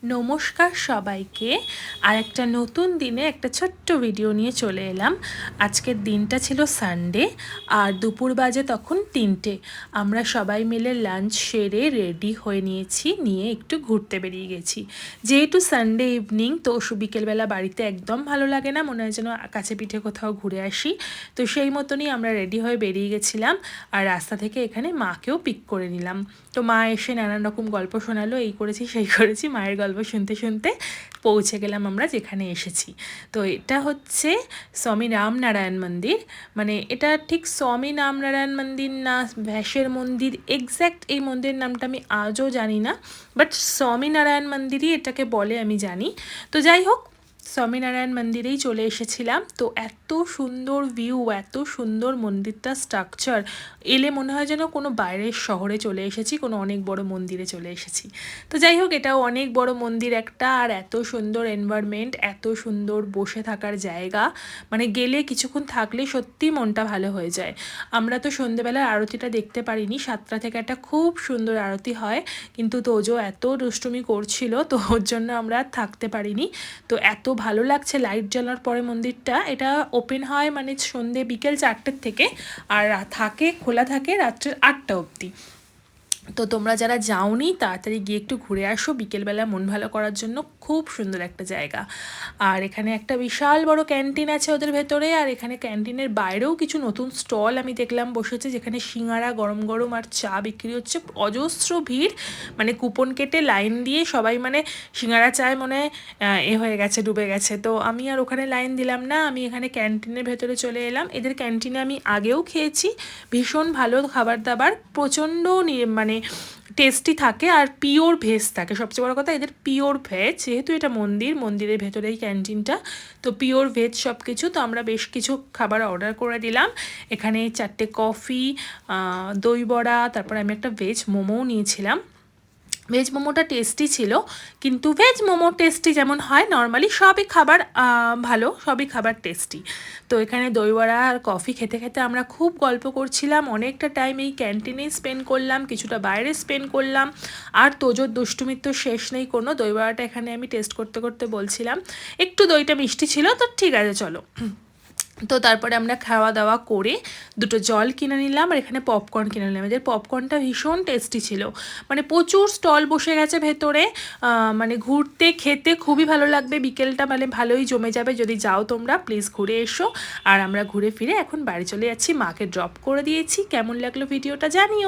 নমস্কার সবাইকে। আর একটা নতুন দিনে একটা ছোট্ট ভিডিও নিয়ে চলে এলাম। আজকের দিনটা ছিল সানডে, আর দুপুর বাজে তখন 3টে। আমরা সবাই মিলে লাঞ্চ সেরে রেডি হয়ে নিয়ে একটু ঘুরতে বেরিয়ে গেছি। যেহেতু সানডে ইভিনিং, তো বিকেলবেলা বাড়িতে একদম ভালো লাগে না, মনে হয় যেন কাছে পিঠে কোথাও ঘুরে আসি। তো সেই মতনই আমরা রেডি হয়ে বেরিয়ে গেছিলাম, আর রাস্তা থেকে এখানে মাকেও পিক করে নিলাম। তো মা এসে নানান রকম গল্প শোনালো, এই করেছি সেই করেছি, মায়ের গল্প শুনতে শুনতে পৌঁছে গেলাম আমরা যেখানে এসেছি। তো এটা হচ্ছে স্বামী রামনারায়ণ মন্দির। মানে এটা ঠিক স্বামী রামনারায়ণ মন্দির না ভ্যাসের মন্দির, এক্স্যাক্ট এই মন্দিরের নামটা আমি আজও জানি না, বাট স্বামীনারায়ণ মন্দিরই এটাকে বলে আমি জানি। তো যাই হোক, স্বামীনারায়ণ মন্দিরেই চলে এসেছিলাম। তো এত সুন্দর ভিউ, এত সুন্দর মন্দিরটা স্ট্রাকচার, এলে মনে হয় যেন কোনো বাইরের শহরে চলে এসেছি, কোনো অনেক বড় মন্দিরে চলে এসেছি। তো যাই হোক, এটাও অনেক বড় মন্দির একটা, আর এত সুন্দর এনভায়রনমেন্ট, এত সুন্দর বসে থাকার জায়গা, মানে গেলে কিছুক্ষণ থাকলে সত্যি মনটা ভালো হয়ে যায়। আমরা তো সন্ধ্যেবেলার আরতিটা দেখতে পারিনি, 7টা থেকে একটা খুব সুন্দর আরতি হয়, কিন্তু তোজো এত দুষ্টুমি করছিল, তো ওর জন্য আমরা থাকতে পারিনি। তো এত ভালো লাগছে লাইট জ্বালার পরে মন্দিরটা। এটা ওপেন হয় মানে সন্ধ্যে বিকেল 4টের থেকে, আর খোলা থাকে রাত্রের 8টা অবধি। তো তোমরা যারা যাওনি তাড়াতাড়ি গিয়ে একটু ঘুরে আসো, বিকেলবেলা মন ভালো করার জন্য খুব সুন্দর একটা জায়গা। আর এখানে একটা বিশাল বড় ক্যান্টিন আছে ওদের ভেতরে, আর এখানে ক্যান্টিনের বাইরেও কিছু নতুন স্টল আমি দেখলাম বসেছে, যেখানে সিঙ্গারা গরম গরম আর চা বিক্রি হচ্ছে। অজস্র ভিড়, মানে কুপন কেটে লাইন দিয়ে সবাই, মানে সিঙ্গারা চায় মনে হয়ে গেছে, ডুবে গেছে। তো আমি আর ওখানে লাইন দিলাম না, আমি এখানে ক্যান্টিনের ভেতরে চলে এলাম। এদের ক্যান্টিনে আমি আগেও খেয়েছি, ভীষণ ভালো খাবার দাবার, প্রচণ্ড মানে টেস্টি থাকে, আর পিওর ভেজ থাকে। সবচেয়ে বড় কথা, এদের পিওর ভেজ, যেহেতু এটা মন্দিরের ভেতরেই ক্যান্টিনটা, তো পিওর ভেজ সব কিছু। তো আমরা বেশ কিছু খাবার অর্ডার করে দিলাম। এখানে 4টে কফি, দই বড়া, তারপর আমি একটা ভেজ মোমোও নিয়েছিলাম। ভেজ মোমোটা টেস্টি ছিল, কিন্তু ভেজ মোমো টেস্টি যেমন হয় নর্মালি, সবই খাবার ভালো, সবই খাবার টেস্টি। তো এখানে দইবড়া আর কফি খেতে খেতে আমরা খুব গল্প করছিলাম, অনেকটা টাইম এই ক্যান্টিনেই স্পেন্ড করলাম, কিছুটা বাইরে স্পেন্ড করলাম। আর তোজোর দুষ্টুমির তো শেষ নেই কোনো। দইবড়াটা এখানে আমি টেস্ট করতে করতে বলছিলাম একটু দইটা মিষ্টি ছিল, তো ঠিক আছে চলো। তো তারপরে আমরা খাওয়া দাওয়া করে 2টো জল কিনে নিলাম, আর এখানে পপকর্ন কিনে নিলাম। এদের পপকর্নটা ভীষণ টেস্টি ছিল, মানে প্রচুর স্টল বসে গেছে ভেতরে। মানে ঘুরতে খেতে খুবই ভালো লাগবে, বিকেলটা মানে ভালোই জমে যাবে। যদি যাও তোমরা প্লিজ ঘুরে এসো। আর আমরা ঘুরে ফিরে এখন বাড়ি চলে যাচ্ছি, মাকে ড্রপ করে দিয়েছি। কেমন লাগলো ভিডিওটা জানিও।